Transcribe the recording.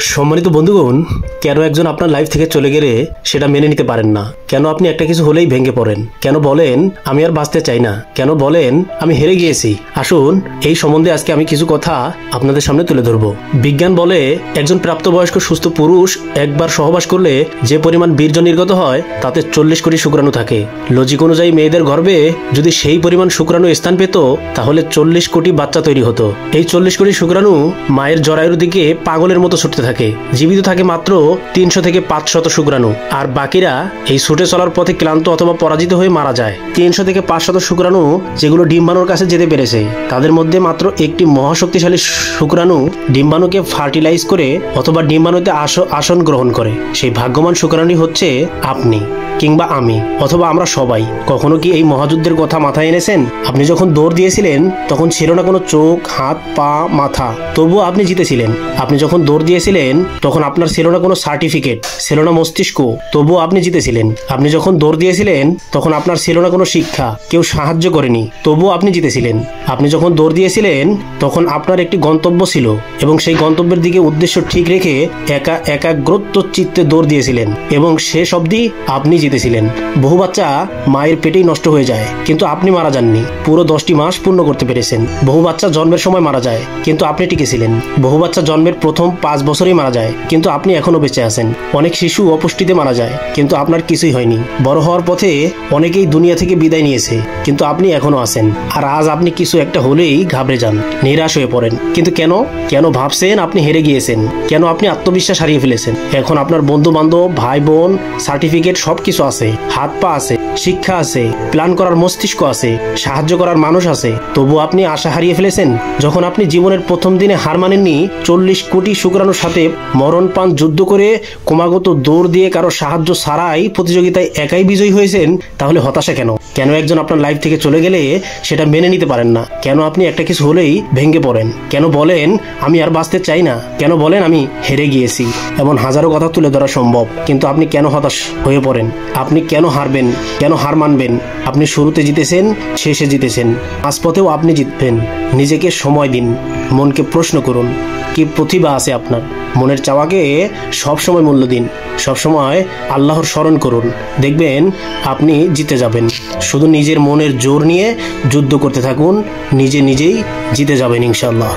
সম্মানিত বন্ধুগণ, কেন একজন আপনার লাইফ থেকে চলে গেলে সেটা মেনে নিতে পারেন না? কেন আপনি একটা কিছু হলেই ভেঙে পড়েন? কেন বলেন আমি আর বাঁচতে চাই না? কেন বলেন আমি হেরে গিয়েছি? আসুন এই সম্বন্ধে আজকে আমি কিছু কথা আপনাদের সামনে তুলে ধরব। বিজ্ঞান বলে একজন প্রাপ্তবয়স্ক সুস্থ পুরুষ একবার সহবাস করলে যে পরিমাণ বীর্য নির্গত হয় তাতে 40 কোটি শুক্রাণু থাকে। লজিক অনুযায়ী মেয়েদের গর্ভে যদি সেই পরিমাণ শুক্রাণু স্থান পেত তাহলে 40 কোটি বাচ্চা তৈরি হতো। এই 40 কোটি শুক্রাণু মায়ের জরায়ুর দিকে পাগলের মতো ছুটতে থাকে। জীবিত থাকে মাত্র 300 থেকে 500 শুক্রাণু, আর বাকিরা এই ছুটে চলার পথে ক্লান্ত অথবা পরাজিত হয়ে মারা যায়। 300 থেকে 500 শুক্রাণু যেগুলো ডিম্বাণুর কাছে যেতে পেরেছে তাদের মধ্যে মাত্র একটি মহাশক্তিশালী শুক্রাণু ডিম্বাণুকে ফার্টিলাইজ করে অথবা ডিম্বাণুতে আসন গ্রহণ করে। সেই ভাগ্যবান শুক্রাণুই হচ্ছে আপনি কিংবা আমি অথবা আমরা সবাই। কখনো কি এই মহাযুদ্ধের কথা মাথায় এনেছেন? আপনি যখন দৌড় দিয়েছিলেন তখন ছিল না কোনো চোখ, হাত, পা, মাথা, তবুও আপনি জিতেছিলেন। আপনি যখন দৌড় দিয়েছিলেন তখন আপনার ছিল না কোনো সার্টিফিকেট, ছিল না মস্তিষ্ক, তবুও আপনি জিতেছিলেন। আপনি যখন দৌড় দিয়েছিলেন তখন আপনার ছিল না কোনো শিক্ষা, কেউ সাহায্য করেনি, তবুও আপনি জিতেছিলেন। আপনি যখন দৌড় দিয়েছিলেন তখন আপনার একটি গন্তব্য ছিল এবং সেই গন্তব্যের দিকে উদ্দেশ্য ঠিক রেখে একাগ্রত চিত্তে দৌড় দিয়েছিলেন এবং শেষ অবধি আপনি জিতেছিলেন। বহু বাচ্চা মায়ের পেটেই নষ্ট হয়ে যায় কিন্তু আপনি মারা যাননি, পুরো 10টি মাস পূর্ণ করতে পেরেছেন। বহু বাচ্চা জন্মের সময় মারা যায় কিন্তু আপনি টিকেছিলেন। বহু বাচ্চা জন্মের প্রথম 5 বছরেই মারা যায় কিন্তু আপনি এখনো বেঁচে আছেন। অনেক শিশু অপুষ্টিতে মারা যায় কিন্তু আপনার কিছুই হয়নি। বড় হওয়ার পথে অনেকেই দুনিয়া থেকে বিদায় নিয়েছে কিন্তু আপনি এখনো আছেন। আর আজ আপনি কিছু একটা হলেই ঘাবড়ে যান, নিরাশ হয়ে পড়েন। কিন্তু কেন ভাবছেন আপনি হেরে গিয়েছেন? কেন আপনি আত্মবিশ্বাস হারিয়ে ফেলেছেন? এখন আপনার বন্ধু বান্ধব, ভাই বোন, সার্টিফিকেট সবকিছু আছে, হাত পা আছে, শিক্ষা আছে, প্ল্যান করার মস্তিষ্ক আছে, সাহায্য করার মানুষ আছে, তবু আপনি আশা হারিয়ে ফেলেছেন। যখন আপনি জীবনের প্রথম দিনে হার মানেননি, 40 কোটি শুক্রাণুর সাথে মরণপান যুদ্ধ করে ক্রমাগত দৌড় দিয়ে কারো সাহায্য ছাড়াই প্রতিযোগিতায় একাই বিজয়ী হয়েছেন, তাহলে হতাশা কেন? কেন একজন আপনার লাইফ থেকে চলে গেলে সেটা মেনে নিতে পারেন না? কেন আপনি একটা কিছু হলেই ভেঙে পড়েন? কেন বলেন আমি আর বাঁচতে চাই না? কেন বলেন আমি হেরে গিয়েছি? এমন হাজারো কথা তুলে ধরা সম্ভব, কিন্তু আপনি কেন হতাশ হয়ে পড়েন? আপনি কেন হারবেন? কেন হার মানবেন? আপনি শুরুতে জিতেছেন, শেষে জিতেছেন, মাঝপথেও আপনি জিতবেন। নিজেকে সময় দিন, মনকে প্রশ্ন করুন কি প্রতিভা আছে আপনার। মনের চাওয়াকে সবসময় মূল্য দিন, সবসময় আল্লাহর স্মরণ করুন, দেখবেন আপনি জিতে যাবেন। শুধু নিজের মনের জোর নিয়ে যুদ্ধ করতে থাকুন, নিজেই জিতে যাবেন ইনশাআল্লাহ।